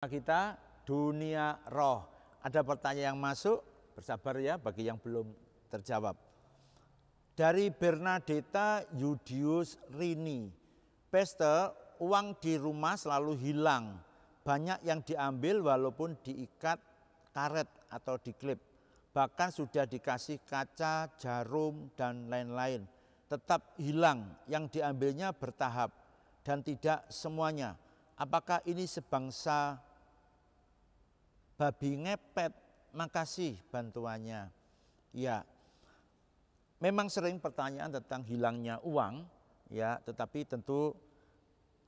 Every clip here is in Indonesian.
Kita dunia roh. Ada pertanyaan yang masuk, bersabar ya bagi yang belum terjawab. Dari Bernadetta Yudius Rini. Pastor, uang di rumah selalu hilang. Banyak yang diambil walaupun diikat karet atau diklip. Bahkan sudah dikasih kaca, jarum, dan lain-lain. Tetap hilang, yang diambilnya bertahap dan tidak semuanya. Apakah ini sebangsa babi ngepet? Makasih bantuannya. Ya, memang sering pertanyaan tentang hilangnya uang, ya, tetapi tentu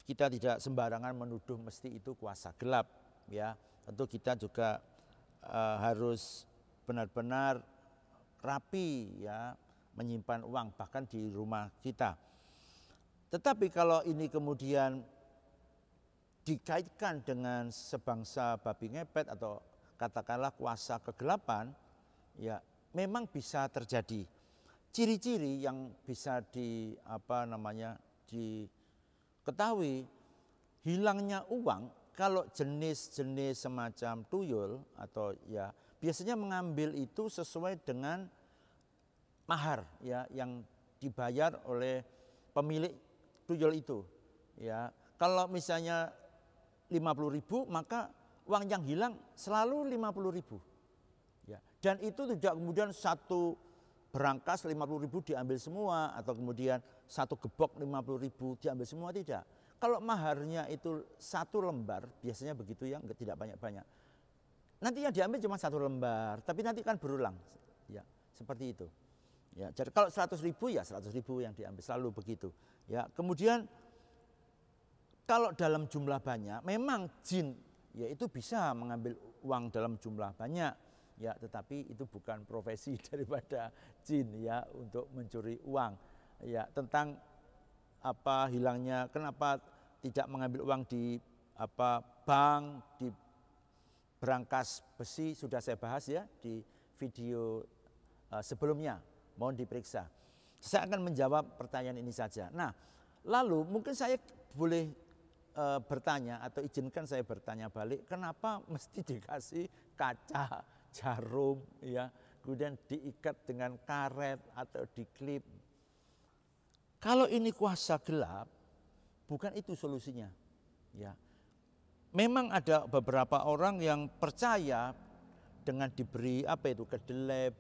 kita tidak sembarangan menuduh mesti itu kuasa gelap, ya. Tentu kita juga harus benar-benar rapi, ya, menyimpan uang bahkan di rumah kita. Tetapi kalau ini kemudian dikaitkan dengan sebangsa babi ngepet atau katakanlah kuasa kegelapan, ya memang bisa terjadi. Ciri-ciri yang bisa diketahui hilangnya uang kalau jenis-jenis semacam tuyul atau ya biasanya mengambil itu sesuai dengan mahar ya yang dibayar oleh pemilik tuyul itu. Ya, kalau misalnya 50.000 maka uang yang hilang selalu 50.000. Ya, dan itu tidak kemudian satu berangkas 50.000 diambil semua atau kemudian satu gebok 50.000 diambil semua, tidak. Kalau maharnya itu satu lembar biasanya begitu ya, tidak banyak-banyak. Nanti yang diambil cuma satu lembar, tapi nanti kan berulang. Ya, seperti itu. Ya, jadi kalau 100.000 ya 100.000 yang diambil, selalu begitu. Ya, kemudian kalau dalam jumlah banyak, memang jin yaitu bisa mengambil uang dalam jumlah banyak, ya, tetapi itu bukan profesi daripada jin ya untuk mencuri uang. Ya, tentang hilangnya, kenapa tidak mengambil uang di bank, di berangkas besi sudah saya bahas ya di video sebelumnya, mohon diperiksa. Saya akan menjawab pertanyaan ini saja. Nah, lalu mungkin saya boleh bertanya atau izinkan saya bertanya balik, kenapa mesti dikasih kaca, jarum, ya, kemudian diikat dengan karet atau diklip? Kalau ini kuasa gelap, bukan itu solusinya. Ya, memang ada beberapa orang yang percaya dengan diberi kedelai,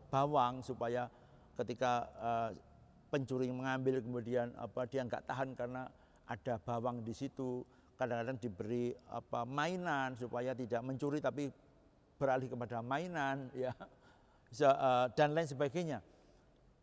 bawang supaya ketika pencuri mengambil kemudian dia nggak tahan karena ada bawang di situ. Kadang-kadang diberi mainan supaya tidak mencuri tapi beralih kepada mainan, ya, dan lain sebagainya.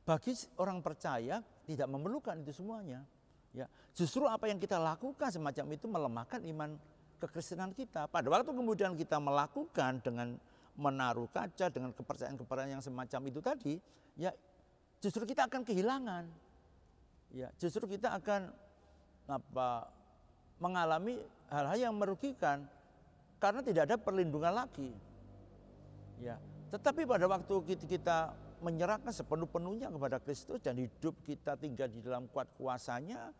Bagi orang percaya tidak memerlukan itu semuanya. Ya, justru apa yang kita lakukan semacam itu melemahkan iman kekristenan kita. Pada waktu kemudian kita melakukan dengan menaruh kaca dengan kepercayaan-kepercayaan yang semacam itu tadi, ya justru kita akan kehilangan. Ya, justru kita akan mengalami hal-hal yang merugikan karena tidak ada perlindungan lagi. Ya, tetapi pada waktu kita menyerahkan sepenuh-penuhnya kepada Kristus dan hidup kita tinggal di dalam kuat kuasanya,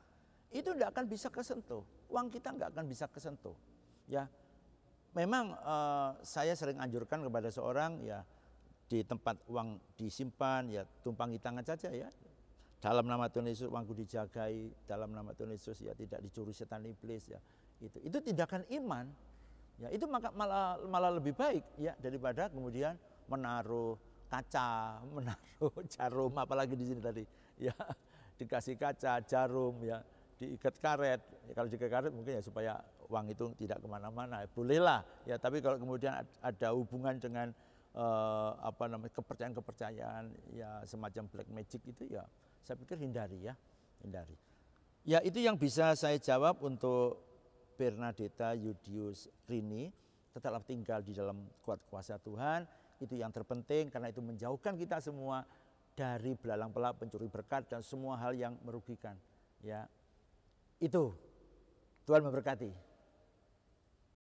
itu tidak akan bisa kesentuh. Uang kita nggak akan bisa kesentuh. Ya, memang saya sering anjurkan kepada seorang, ya, di tempat uang disimpan ya tumpangi tangan saja ya. Dalam nama Tuhan Yesus uangku dijagai, dalam nama Tuhan Yesus ya tidak dicuri setan iblis, ya. Itu tindakan iman. Ya, itu malah lebih baik ya daripada kemudian menaruh kaca, menaruh jarum, apalagi di sini tadi. Ya, dikasih kaca, jarum, ya, diikat karet. Ya, kalau diikat karet mungkin ya supaya uang itu tidak kemana-mana. Bolehlah ya, tapi kalau kemudian ada hubungan dengan kepercayaan-kepercayaan ya semacam black magic itu, ya saya pikir hindari. Ya, itu yang bisa saya jawab untuk Bernadetta Yudius Rini. Tetaplah tinggal di dalam kuat kuasa Tuhan, itu yang terpenting karena itu menjauhkan kita semua dari belalang pelak, pencuri berkat dan semua hal yang merugikan. Ya, itu Tuhan memberkati.